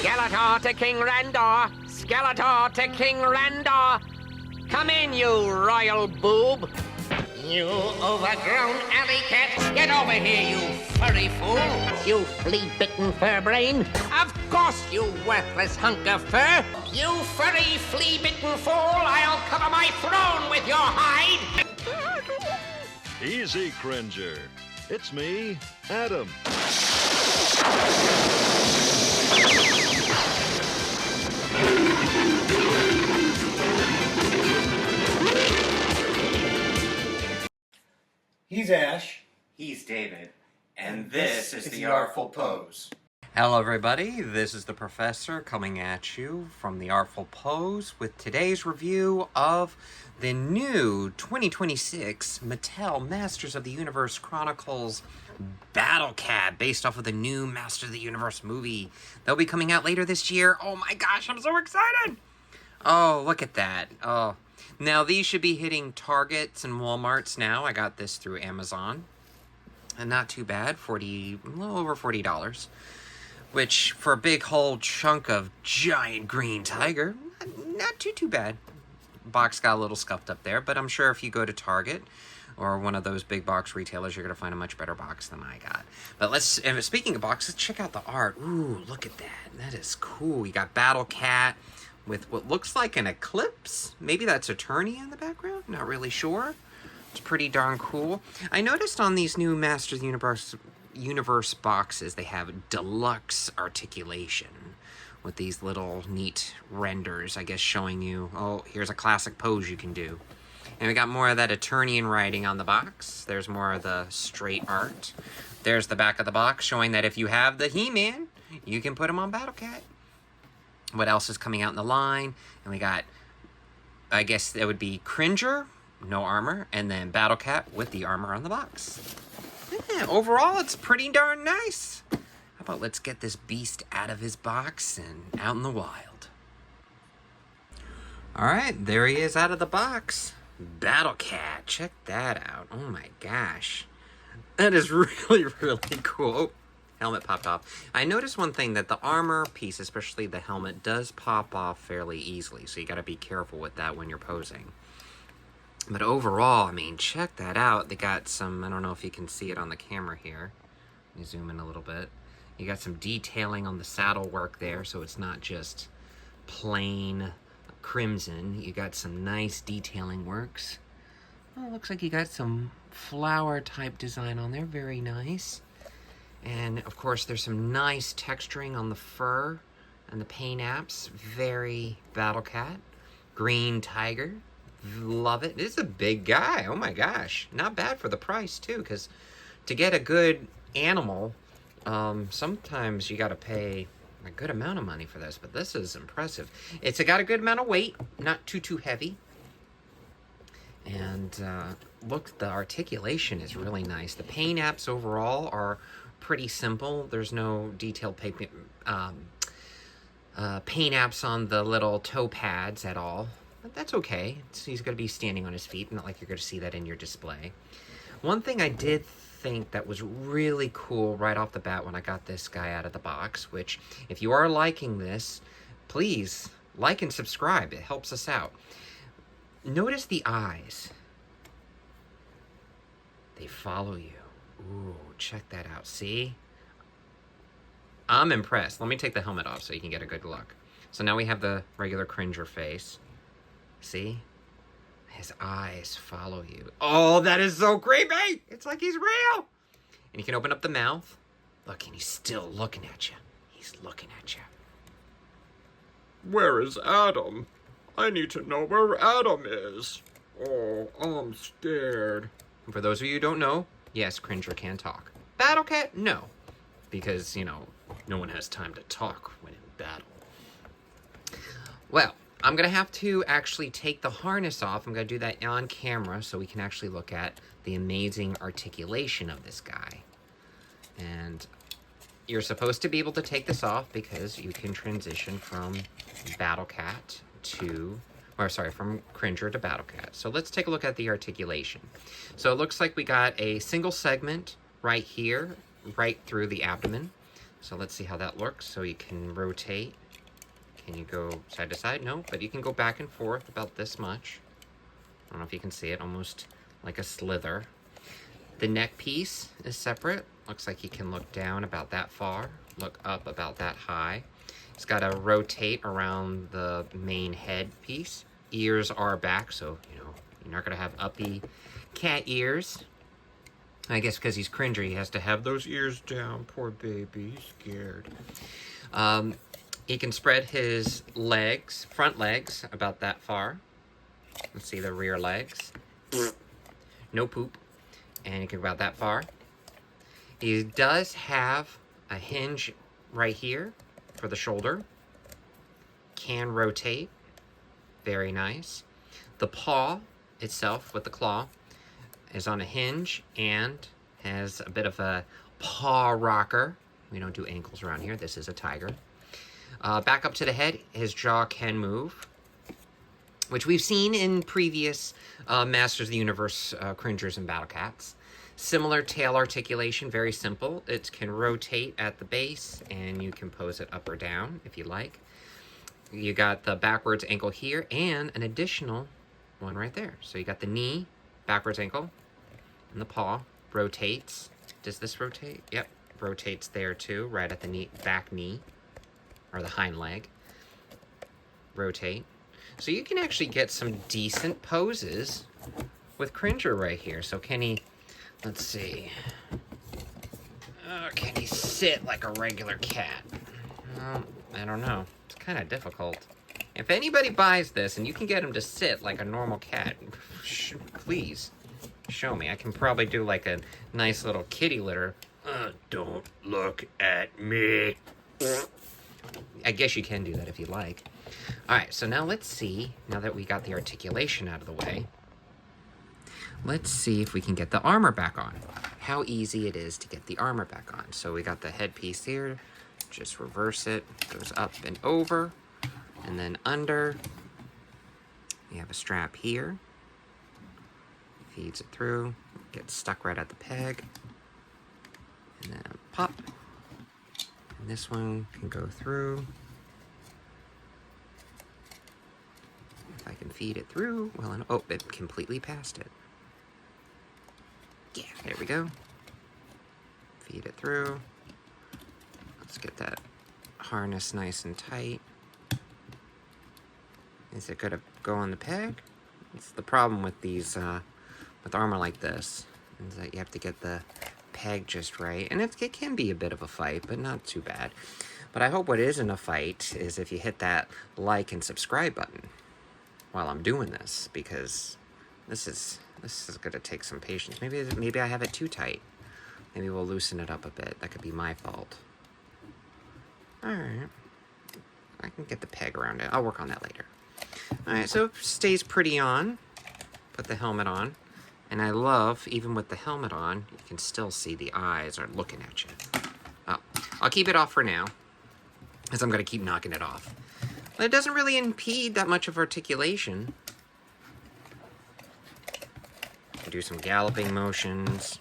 Skeletor to King Randor! Skeletor to King Randor! Come in, you royal boob! You overgrown alley cat! Get over here, you furry fool! You flea-bitten fur brain! Of course, you worthless hunk of fur! You furry flea-bitten fool! I'll cover my throne with your hide! Easy, Cringer. It's me, Adam. He's Ash. He's David. And this is the Artful Pose. Hello everybody, this is the Professor coming at you from the Artful Pose with today's review of the new 2026 Mattel Masters of the Universe Chronicles Battle Cat, based off of the new Masters of the Universe movie. They'll be coming out later this year. Oh my gosh, I'm so excited! Oh, look at that. Oh, now these should be hitting Targets and Walmarts now. I got this through Amazon. And not too bad, a little over $40. Which, for a big whole chunk of giant green tiger, not too bad. Box got a little scuffed up there, but I'm sure if you go to Target or one of those big box retailers, you're going to find a much better box than I got. But speaking of boxes, check out the art. Ooh, look at that. That is cool. You got Battle Cat with what looks like an eclipse. Maybe that's Eternia in the background. Not really sure. It's pretty darn cool. I noticed on these new Masters Universe boxes, they have deluxe articulation with these little neat renders, I guess, showing you, oh, here's a classic pose you can do. And we got more of that Eternian writing on the box. There's more of the straight art. There's the back of the box showing that if you have the He-Man, you can put him on Battle Cat. What else is coming out in the line? And we got, I guess it would be Cringer, no armor, and then Battle Cat with the armor on the box. Yeah, overall, it's pretty darn nice. How about let's get this beast out of his box and out in the wild. Alright, there he is out of the box. Battle Cat, check that out. Oh my gosh. That is really, really cool. Oh, helmet popped off. I noticed one thing, that the armor piece, especially the helmet, does pop off fairly easily. So you gotta be careful with that when you're posing. But overall, I mean, check that out. They got some, I don't know if you can see it on the camera here. Let me zoom in a little bit. You got some detailing on the saddle work there, so it's not just plain crimson. You got some nice detailing works. Oh, looks like you got some flower type design on there. Very nice. And, of course, there's some nice texturing on the fur and the paint apps. Very Battle Cat. Green tiger. Love it. This is a big guy. Oh my gosh. Not bad for the price too, because to get a good animal, sometimes you got to pay a good amount of money for this, but this is impressive. It's got a good amount of weight, not too heavy. And look, the articulation is really nice. The paint apps overall are pretty simple. There's no detailed paint apps on the little toe pads at all. But that's okay. He's going to be standing on his feet, not like you're going to see that in your display. One thing I did think that was really cool right off the bat when I got this guy out of the box, which, if you are liking this, please like and subscribe. It helps us out. Notice the eyes. They follow you. Ooh, check that out. See? I'm impressed. Let me take the helmet off so you can get a good look. So now we have the regular Cringer face. See? His eyes follow you. Oh, that is so creepy! It's like he's real! And you can open up the mouth. Look, and he's still looking at you. He's looking at you. Where is Adam? I need to know where Adam is. Oh, I'm scared. And for those of you who don't know, yes, Cringer can talk. Battle Cat? No. Because, you know, no one has time to talk when in battle. Well, I'm going to have to actually take the harness off. I'm going to do that on camera so we can actually look at the amazing articulation of this guy. And you're supposed to be able to take this off because you can transition from Battle Cat to, from Cringer to Battle Cat. So let's take a look at the articulation. So it looks like we got a single segment right here, right through the abdomen. So let's see how that looks. So you can rotate. Can you go side to side? No, but you can go back and forth about this much. I don't know if you can see it, almost like a slither. The neck piece is separate. Looks like you can look down about that far, look up about that high. It's got to rotate around the main head piece. Ears are back, so, you know, you're not going to have uppy cat ears. I guess because he's Cringer, he has to have those ears down. Poor baby, he's scared. He can spread his legs, front legs, about that far. Let's see the rear legs. No poop. And he can go about that far. He does have a hinge right here for the shoulder. Can rotate. Very nice. The paw itself with the claw is on a hinge and has a bit of a paw rocker. We don't do ankles around here. This is a tiger. Back up to the head, his jaw can move, which we've seen in previous Masters of the Universe Cringers and Battle Cats. Similar tail articulation, very simple. It can rotate at the base, and you can pose it up or down if you like. You got the backwards ankle here, and an additional one right there. So you got the knee, backwards ankle, and the paw rotates. Does this rotate? Yep, rotates there too, right at the knee, back knee, or the hind leg. Rotate. So you can actually get some decent poses with Cringer right here. So can he, let's see. Can he sit like a regular cat? I don't know. It's kind of difficult. If anybody buys this and you can get him to sit like a normal cat, please show me. I can probably do like a nice little kitty litter. Don't look at me. I guess you can do that if you like. Alright, so now let's see, now that we got the articulation out of the way, let's see if we can get the armor back on. How easy it is to get the armor back on. So we got the headpiece here, just reverse it, goes up and over, and then under. You have a strap here, feeds it through, gets stuck right at the peg, and then pop. And this one can go through. If I can feed it through, well, and oh, it completely passed it. Yeah, there we go. Feed it through. Let's get that harness nice and tight. Is it gonna go on the peg? It's the problem with these, with armor like this, is that you have to get the peg just right. And it can be a bit of a fight, but not too bad. But I hope what isn't a fight is if you hit that like and subscribe button while I'm doing this, because this is gonna take some patience. Maybe I have it too tight. Maybe we'll loosen it up a bit. That could be my fault. Alright. I can get the peg around it. I'll work on that later. Alright, so it stays pretty on. Put the helmet on. And I love, even with the helmet on, you can still see the eyes are looking at you. Oh, I'll keep it off for now, as I'm going to keep knocking it off. But it doesn't really impede that much of articulation. Do some galloping motions,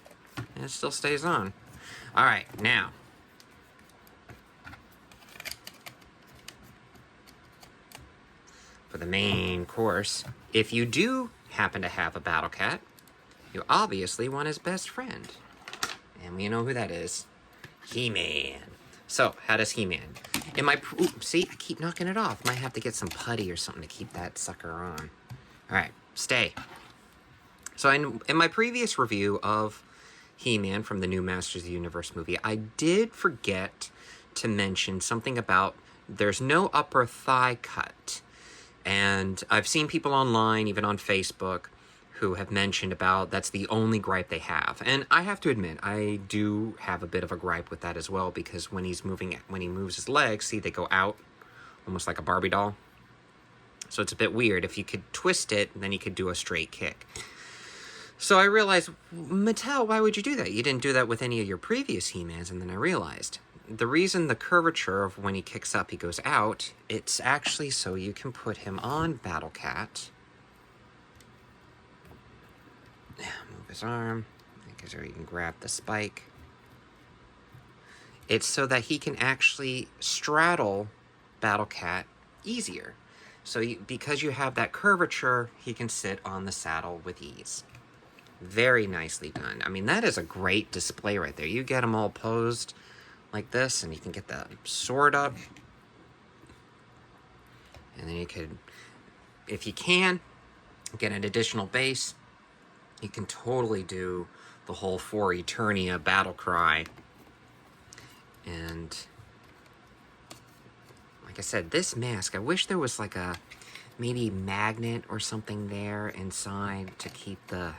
and it still stays on. Alright, now. For the main course, if you do happen to have a Battle Cat, you obviously want his best friend. And we know who that is. He-Man. So, how does He-Man? See, I keep knocking it off. Might have to get some putty or something to keep that sucker on. Alright, stay. So, in my previous review of He-Man from the new Masters of the Universe movie, I did forget to mention something about there's no upper thigh cut. And I've seen people online, even on Facebook, who have mentioned about that's the only gripe they have. And I have to admit, I do have a bit of a gripe with that as well, because when he moves his legs, see, they go out, almost like a Barbie doll. So it's a bit weird. If you could twist it, then you could do a straight kick. So I realized, Mattel, why would you do that? You didn't do that with any of your previous He-Mans, and then I realized, the reason the curvature of when he kicks up, he goes out, it's actually so you can put him on Battle Cat. Move his arm, so you can grab the spike. It's so that he can actually straddle Battle Cat easier. So because you have that curvature, he can sit on the saddle with ease. Very nicely done. I mean, that is a great display right there. You get them all posed like this, and you can get the sword up. And then you could, if you can, get an additional base. You can totally do the whole For Eternia battle cry. And like I said, this mask, I wish there was like a maybe magnet or something there inside to keep the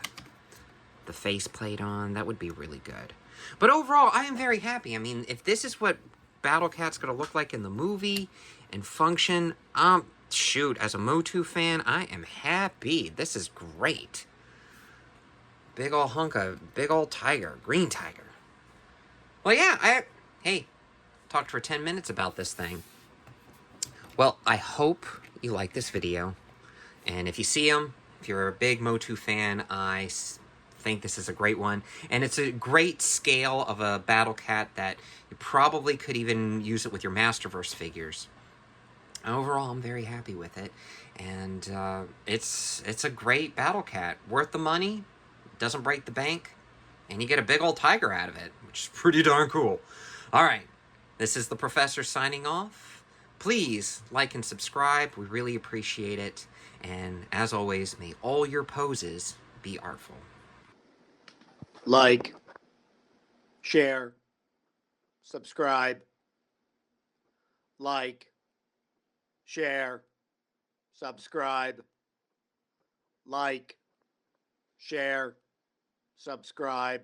faceplate on. That would be really good. But overall, I am very happy. I mean, if this is what Battle Cat's going to look like in the movie and function, shoot, as a Motu fan, I am happy. This is great. Big ol' hunk of, big ol' tiger, green tiger. Well, yeah, hey, talked for 10 minutes about this thing. Well, I hope you like this video. And if you see them, if you're a big Motu fan, I think this is a great one. And it's a great scale of a Battle Cat that you probably could even use it with your Masterverse figures. Overall, I'm very happy with it. And it's a great Battle Cat. Worth the money, doesn't break the bank, and you get a big old tiger out of it, which is pretty darn cool. All right, this is the Professor signing off. Please like and subscribe. We really appreciate it. And as always, may all your poses be artful. Like, share, subscribe, like, share, subscribe, like, share, subscribe.